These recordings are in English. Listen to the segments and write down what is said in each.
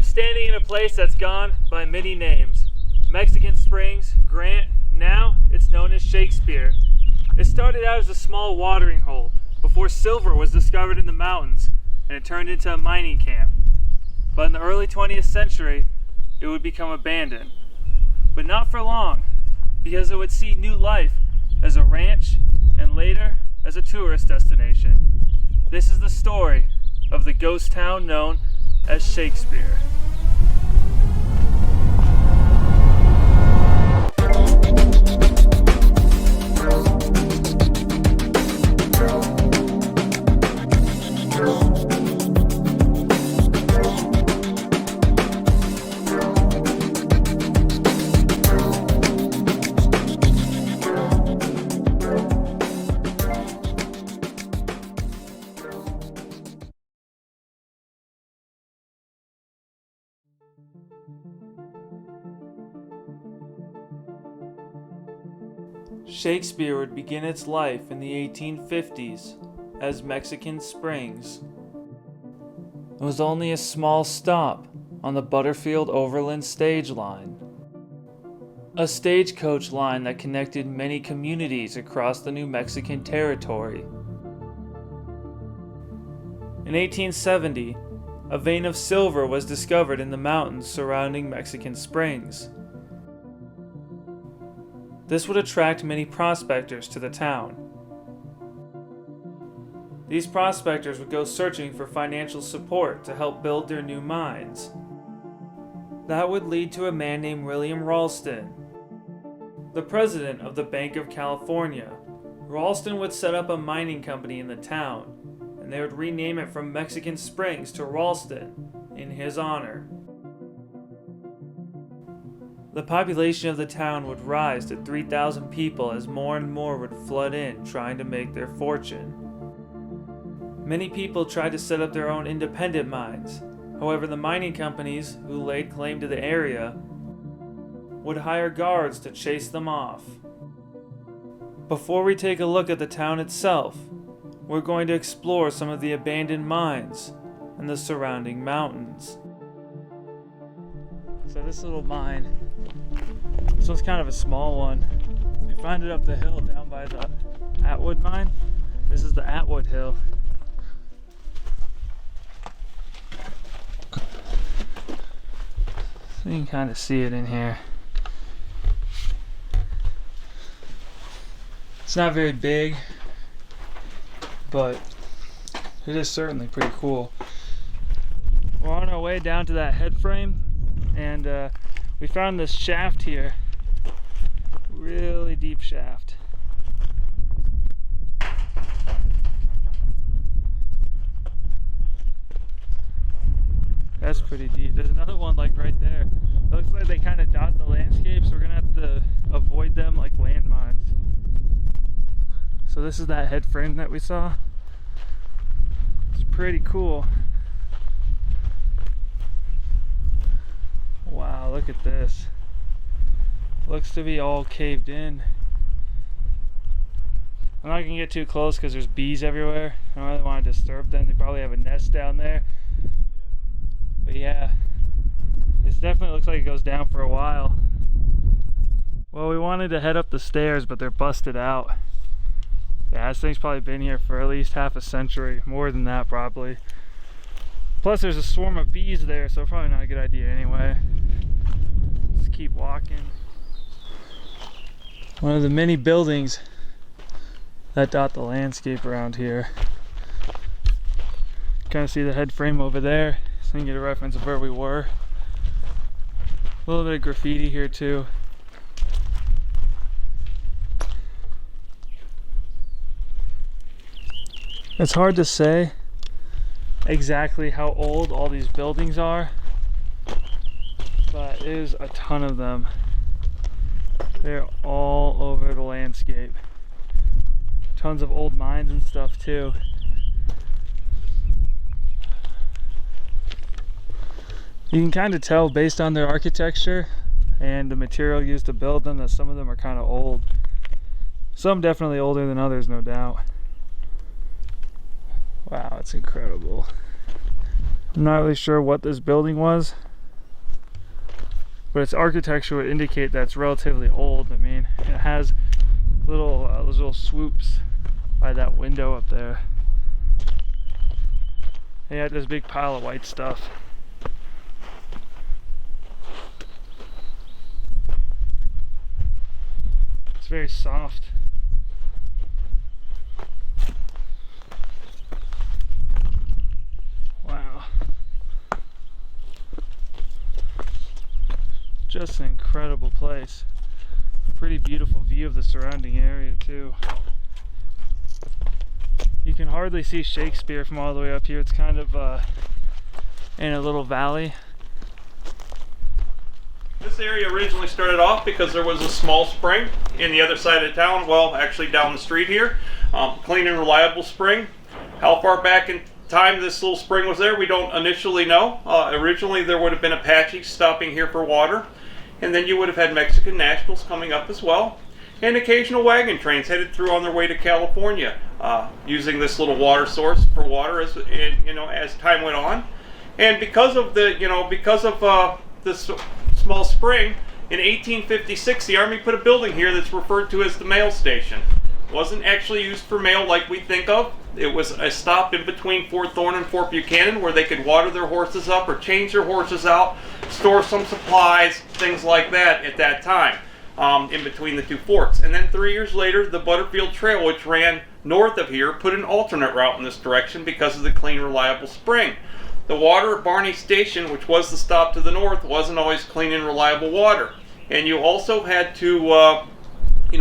I'm standing in a place that's gone by many names. Mexican Springs, Grant, now it's known as Shakspeare. It started out as a small watering hole before silver was discovered in the mountains, and it turned into a mining camp. But in the early 20th century, it would become abandoned. But not for long, because it would see new life as a ranch and later as a tourist destination. This is the story of the ghost town known as Shakspeare. Shakspeare would begin its life in the 1850s as Mexican Springs. It was only a small stop on the Butterfield Overland stage line, a stagecoach line that connected many communities across the New Mexican territory. In 1870, a vein of silver was discovered in the mountains surrounding Mexican Springs. This would attract many prospectors to the town. These prospectors would go searching for financial support to help build their new mines. That would lead to a man named William Ralston, the president of the Bank of California. Ralston would set up a mining company in the town, and they would rename it from Mexican Springs to Ralston in his honor. The population of the town would rise to 3,000 people as more and more would flood in trying to make their fortune. Many people tried to set up their own independent mines. However, the mining companies who laid claim to the area would hire guards to chase them off. Before we take a look at the town itself, we're going to explore some of the abandoned mines and the surrounding mountains. So this little mine, this one's kind of a small one. You find it up the hill down by the Atwood mine. This is the Atwood Hill. So you can kind of see it in here. It's not very big, but it is certainly pretty cool. We're on our way down to that head frame, and we found this shaft here. Really deep shaft. That's pretty deep. There's another one like right there. It looks like they kind of dot the landscape, so we're gonna have to avoid them like landmines. So this is that head frame that we saw. It's pretty cool. Wow, look at this. Looks to be all caved in. I'm not gonna get too close because there's bees everywhere. I don't really want to disturb them. They probably have a nest down there. But yeah, it definitely looks like it goes down for a while. Well, we wanted to head up the stairs, but they're busted out. Yeah, this thing's probably been here for at least half a century, more than that probably. Plus there's a swarm of bees there, so probably not a good idea anyway. Let's keep walking. One of the many buildings that dot the landscape around here. Kind of see the head frame over there, so you can get a reference of where we were. A little bit of graffiti here too. It's hard to say exactly how old all these buildings are, but there's a ton of them. They're all over the landscape. Tons of old mines and stuff too. You can kind of tell based on their architecture and the material used to build them that some of them are kind of old. Some definitely older than others, no doubt. Wow, it's incredible. I'm not really sure what this building was. but its architecture would indicate that it's relatively old. I mean, it has those little swoops by that window up there. And you had this big pile of white stuff. It's very soft. Wow. Just an incredible place. Pretty beautiful view of the surrounding area too. You can hardly see Shakespeare from all the way up here. It's kind of in a little valley. This area originally started off because there was a small spring in the other side of town, well, actually down the street here. Clean and reliable spring. How far back in time this little spring was there, we don't initially know. Originally there would have been Apaches stopping here for water, and then you would have had Mexican nationals coming up as well, and occasional wagon trains headed through on their way to California, using this little water source for water as as time went on. And because of this small spring, in 1856 the Army put a building here that's referred to as the mail station. It wasn't actually used for mail like we think of. It was a stop in between Fort Thorne and Fort Buchanan where they could water their horses up or change their horses out, store some supplies, things like that at that time, in between the two forts. And then 3 years later, the Butterfield Trail, which ran north of here, put an alternate route in this direction because of the clean, reliable spring. The water at Barney Station, which was the stop to the north, wasn't always clean and reliable water. And you also had to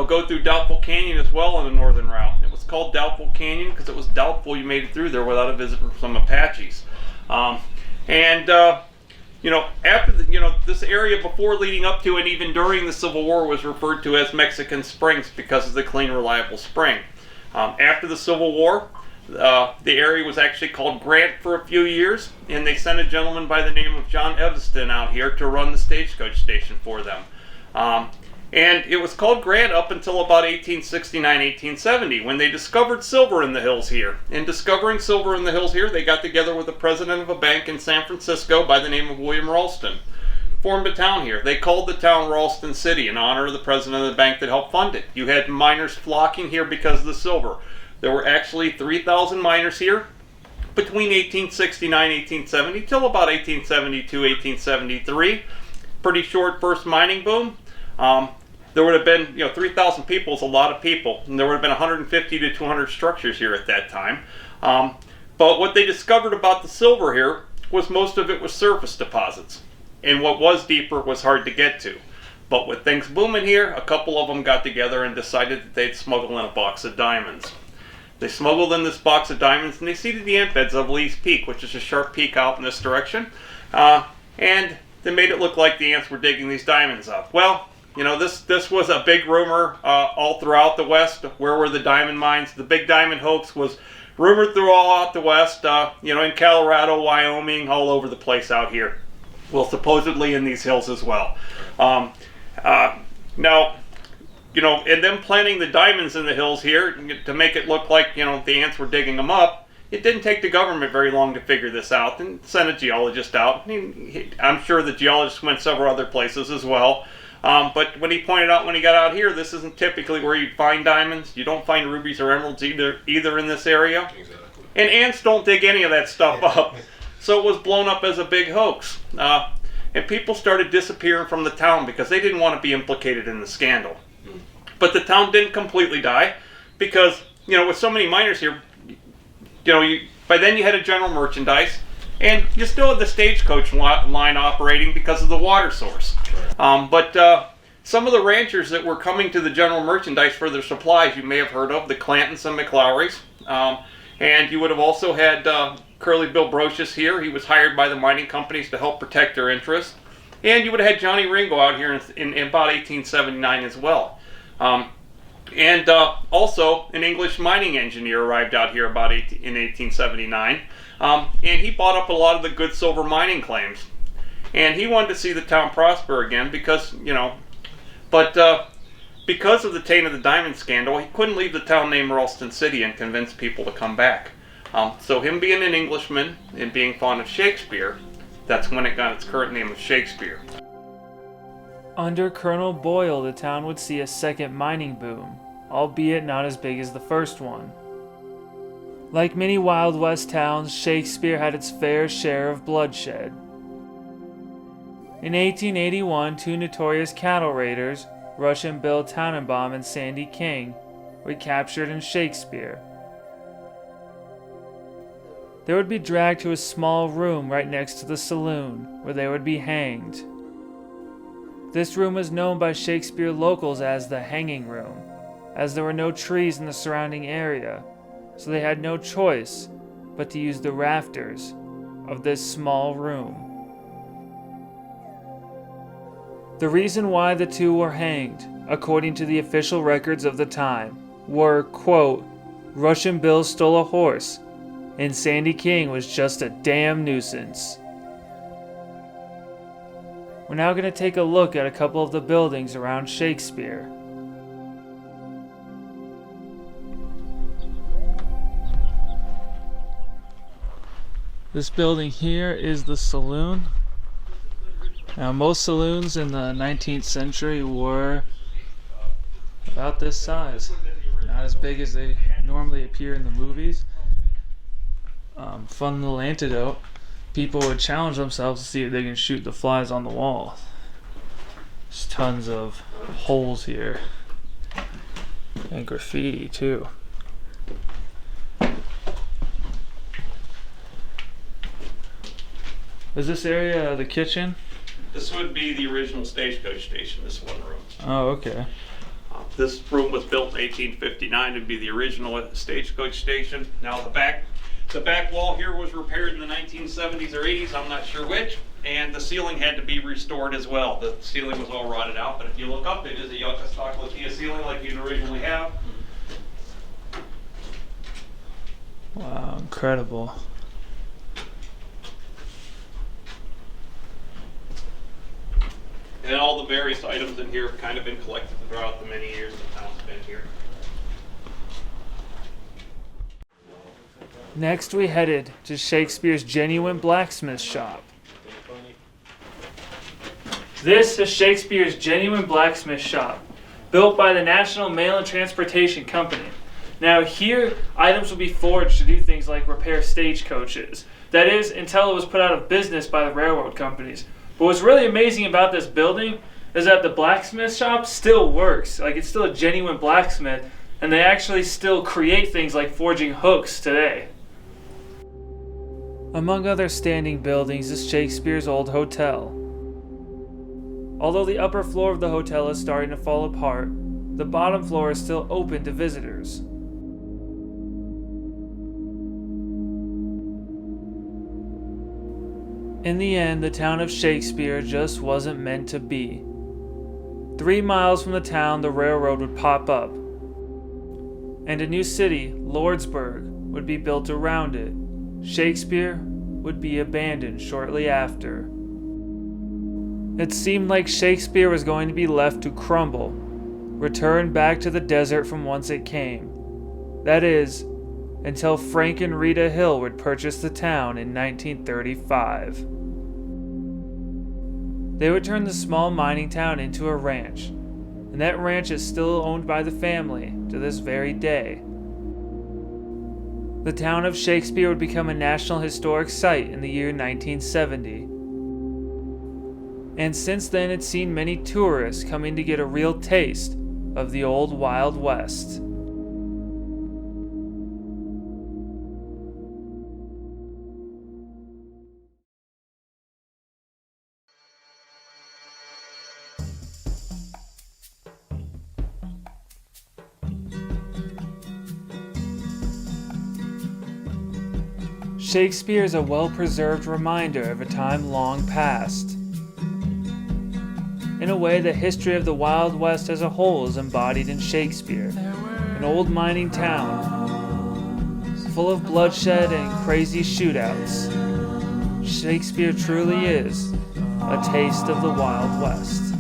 go through Doubtful Canyon as well on the northern route. It was called Doubtful Canyon because it was doubtful you made it through there without a visit from some Apaches. After this area before, leading up to, and even during the Civil War was referred to as Mexican Springs because of the clean, reliable spring. After the Civil War, the area was actually called Grant for a few years, and they sent a gentleman by the name of John Evanston out here to run the stagecoach station for them. And it was called Grant up until about 1869, 1870, when they discovered silver in the hills here. In discovering silver in the hills here, they got together with the president of a bank in San Francisco by the name of William Ralston. Formed a town here. They called the town Ralston City in honor of the president of the bank that helped fund it. You had miners flocking here because of the silver. There were actually 3,000 miners here between 1869 1870 till about 1872, 1873. Pretty short first mining boom. There would have been, 3,000 people is a lot of people, and there would have been 150 to 200 structures here at that time. But what they discovered about the silver here was most of it was surface deposits, and what was deeper was hard to get to. But with things booming here, a couple of them got together and decided that they'd smuggle in a box of diamonds. They smuggled in this box of diamonds, and they seeded the ant beds of Lee's Peak, which is a sharp peak out in this direction, and they made it look like the ants were digging these diamonds up. Well, this was a big rumor all throughout the West. Where were the diamond mines? The big diamond hoax was rumored throughout the West, in Colorado, Wyoming, all over the place out here. Well, supposedly in these hills as well. And them planting the diamonds in the hills here to make it look like, the ants were digging them up, it didn't take the government very long to figure this out and send a geologist out. I'm sure the geologist went several other places as well. But when he pointed out when he got out here, this isn't typically where you'd find diamonds. You don't find rubies or emeralds either in this area. Exactly. And ants don't dig any of that stuff up. So it was blown up as a big hoax. And people started disappearing from the town because they didn't want to be implicated in the scandal. But the town didn't completely die because, with so many miners here, by then you had a general merchandise, and you still had the stagecoach line operating because of the water source. But some of the ranchers that were coming to the general merchandise for their supplies, you may have heard of, the Clantons and McLowrys. And you would have also had Curly Bill Brocious here. He was hired by the mining companies to help protect their interests. And you would have had Johnny Ringo out here in about 1879 as well. Also, an English mining engineer arrived out here in 1879, and he bought up a lot of the good silver mining claims. And he wanted to see the town prosper again because, because of the taint of the diamond scandal, he couldn't leave the town named Ralston City and convince people to come back. So him being an Englishman and being fond of Shakespeare, that's when it got its current name of Shakespeare. Under Colonel Boyle, the town would see a second mining boom, albeit not as big as the first one. Like many Wild West towns, Shakespeare had its fair share of bloodshed. In 1881, two notorious cattle raiders, Russian Bill Tannenbaum and Sandy King, were captured in Shakespeare. They would be dragged to a small room right next to the saloon, where they would be hanged. This room was known by Shakespeare locals as the hanging room, as there were no trees in the surrounding area, so they had no choice but to use the rafters of this small room. The reason why the two were hanged, according to the official records of the time, were, quote, Russian Bill stole a horse, and Sandy King was just a damn nuisance. We're now going to take a look at a couple of the buildings around Shakespeare. This building here is the saloon. Now, most saloons in the 19th century were about this size. Not as big as they normally appear in the movies. Fun little antidote. People would challenge themselves to see if they can shoot the flies on the wall. There's tons of holes here. And graffiti, too. Is this area the kitchen? This would be the original stagecoach station, this one room. Oh, okay. This room was built in 1859 to be the original stagecoach station. Now the back wall here was repaired in the 1970s or 80s, I'm not sure which, and the ceiling had to be restored as well. The ceiling was all rotted out, but if you look up, it is a Yucca stock Latia ceiling like you'd originally have. Wow, incredible. And all the various items in here have kind of been collected throughout the many years the town's been here. Next, we headed to Shakespeare's genuine blacksmith shop. This is Shakespeare's genuine blacksmith shop, built by the National Mail and Transportation Company. Now here, items will be forged to do things like repair stagecoaches. That is, until it was put out of business by the railroad companies. But what's really amazing about this building is that the blacksmith shop still works. Like, it's still a genuine blacksmith, and they actually still create things like forging hooks today. Among other standing buildings is Shakespeare's old hotel. Although the upper floor of the hotel is starting to fall apart, the bottom floor is still open to visitors. In the end, the town of Shakespeare just wasn't meant to be. 3 miles from the town, the railroad would pop up, and a new city, Lordsburg, would be built around it. Shakespeare would be abandoned shortly after. It seemed like Shakespeare was going to be left to crumble, returned back to the desert from whence it came. That is, until Frank and Rita Hill would purchase the town in 1935. They would turn the small mining town into a ranch, and that ranch is still owned by the family to this very day. The town of Shakespeare would become a National Historic Site in the year 1970. And since then, it's seen many tourists coming to get a real taste of the old Wild West. Shakespeare is a well-preserved reminder of a time long past. In a way, the history of the Wild West as a whole is embodied in Shakespeare, an old mining town, full of bloodshed and crazy shootouts. Shakespeare truly is a taste of the Wild West.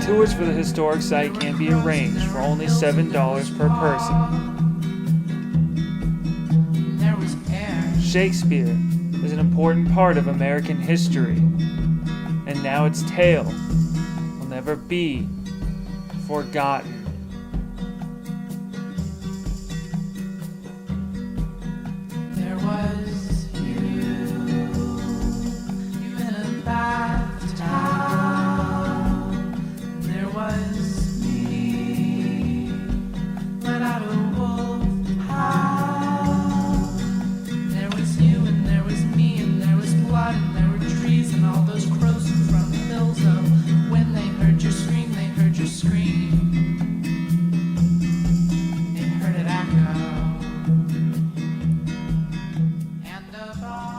Tours for the historic site can be arranged for only $7 per person. Shakespeare is an important part of American history. and now its tale will never be forgotten. There was you in a bathtub. There was me, let out a wolf howl. There was you and there was me and there was blood and there were trees and all those crows from the hills. Oh, when they heard your scream, they heard your scream. They heard it echo. And above.